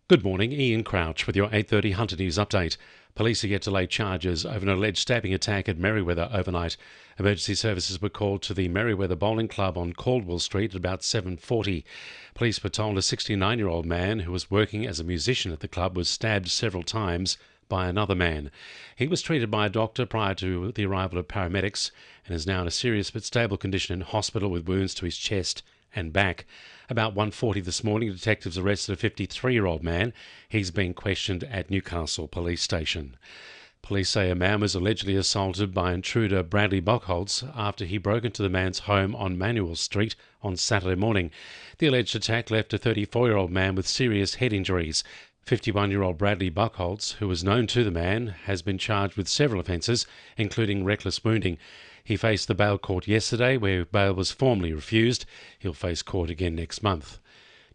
Good morning, Ian Crouch with your 8:30 Hunter News update. Police are yet to lay charges over an alleged stabbing attack at Merriweather overnight. Emergency services were called to the Merriweather Bowling Club on Caldwell Street at about 7:40. Police were told a 69-year-old man who was working as a musician at the club was stabbed several times by another man. He was treated by a doctor prior to the arrival of paramedics and is now in a serious but stable condition in hospital with wounds to his chest and back. About 1:40 this morning, detectives arrested a 53-year-old man. He's being questioned at Newcastle Police Station. Police say a man was allegedly assaulted by intruder Bradley Buchholz after he broke into the man's home on Manuel Street on Saturday morning. The alleged attack left a 34-year-old man with serious head injuries. 51-year-old Bradley Buchholz, who was known to the man, has been charged with several offences, including reckless wounding. He faced the bail court yesterday, where bail was formally refused. He'll face court again next month.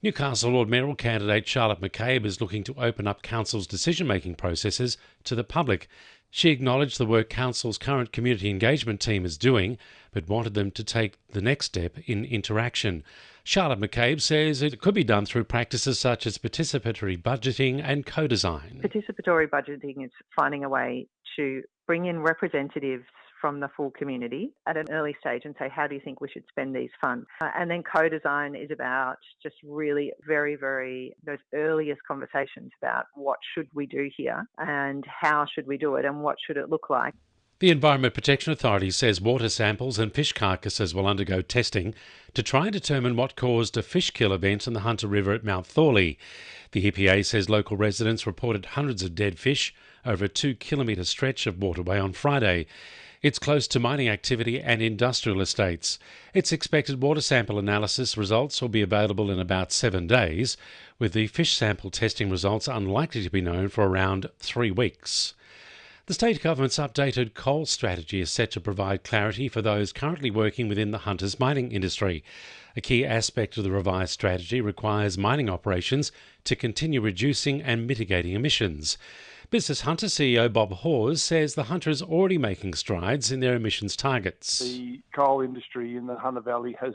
Newcastle Lord Mayoral candidate Charlotte McCabe is looking to open up council's decision-making processes to the public. She acknowledged the work council's current community engagement team is doing, but wanted them to take the next step in interaction. Charlotte McCabe says it could be done through practices such as participatory budgeting and co-design. Participatory budgeting is finding a way to bring in representatives from the full community at an early stage and say, how do you think we should spend these funds? And then co-design is about just really very those earliest conversations about what should we do here and how should we do it and what should it look like. The Environment Protection Authority says water samples and fish carcasses will undergo testing to try and determine what caused a fish kill event in the Hunter River at Mount Thorley. The EPA says local residents reported hundreds of dead fish over a 2-kilometre stretch of waterway on Friday. It's close to mining activity and industrial estates. It's expected water sample analysis results will be available in about 7 days, with the fish sample testing results unlikely to be known for around 3 weeks. The state government's updated coal strategy is set to provide clarity for those currently working within the Hunter's mining industry. A key aspect of the revised strategy requires mining operations to continue reducing and mitigating emissions. Business Hunter CEO Bob Hawes says the Hunter is already making strides in their emissions targets. The coal industry in the Hunter Valley has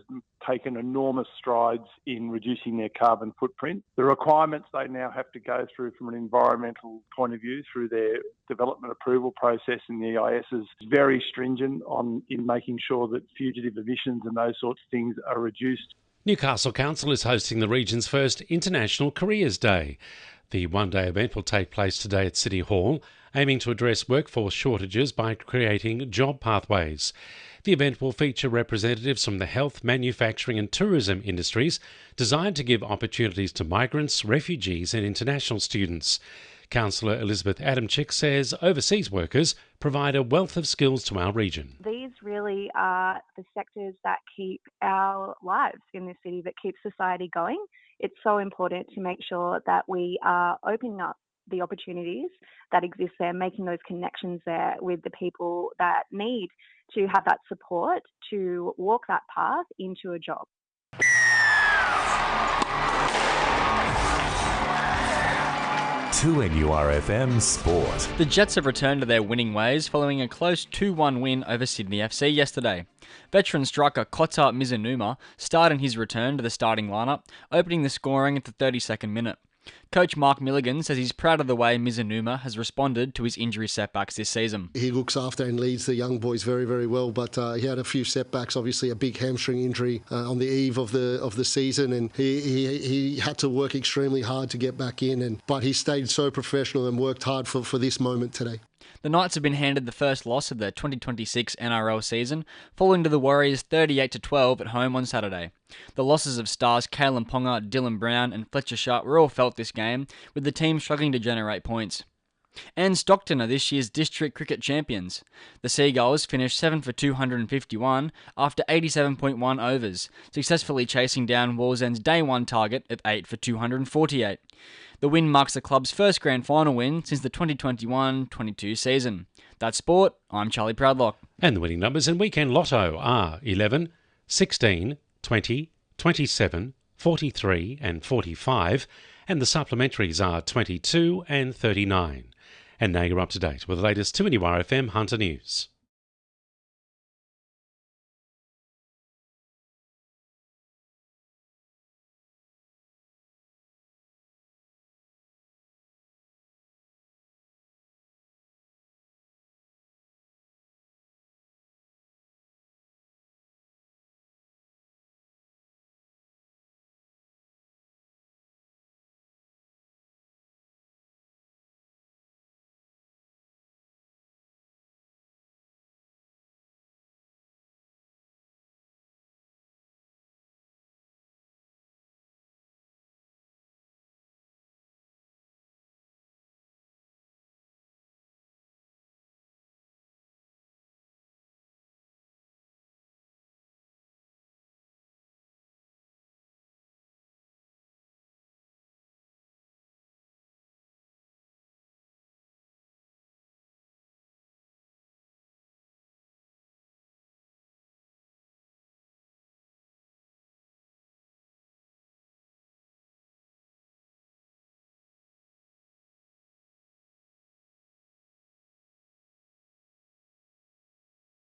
taken enormous strides in reducing their carbon footprint. The requirements they now have to go through from an environmental point of view through their development approval process in the EIS is very stringent in making sure that fugitive emissions and those sorts of things are reduced. Newcastle Council is hosting the region's first International Careers Day. The one-day event will take place today at City Hall, aiming to address workforce shortages by creating job pathways. The event will feature representatives from the health, manufacturing and tourism industries, designed to give opportunities to migrants, refugees and international students. Councillor Elizabeth Adamczyk says overseas workers provide a wealth of skills to our region. These really are the sectors that keep our lives in this city, that keep society going. It's so important to make sure that we are opening up the opportunities that exist there, making those connections there with the people that need to have that support to walk that path into a job. 2NURFM Sport. The Jets have returned to their winning ways following a close 2-1 win over Sydney FC yesterday. Veteran striker Kota Mizunuma started his return to the starting lineup, opening the scoring at the 32nd minute. Coach Mark Milligan says he's proud of the way Mizunuma has responded to his injury setbacks this season. He looks after and leads the young boys very well, but he had a few setbacks, obviously a big hamstring injury on the eve of the season, and he had to work extremely hard to get back in, but he stayed so professional and worked hard for this moment today. The Knights have been handed the first loss of the 2026 NRL season, falling to the Warriors 38-12 at home on Saturday. The losses of stars Kalen Ponga, Dylan Brown and Fletcher Sharp were all felt this game, with the team struggling to generate points. And Stockton are this year's district cricket champions. The Seagulls finished 7 for 251 after 87.1 overs, successfully chasing down Wallsend's day one target of 8 for 248. The win marks the club's first grand final win since the 2021-22 season. That's sport. I'm Charlie Proudlock. And the winning numbers in Weekend Lotto are 11, 16, 20, 27, 43 and 45, and the supplementaries are 22 and 39. And now you're up to date with the latest 2NURFM Hunter News.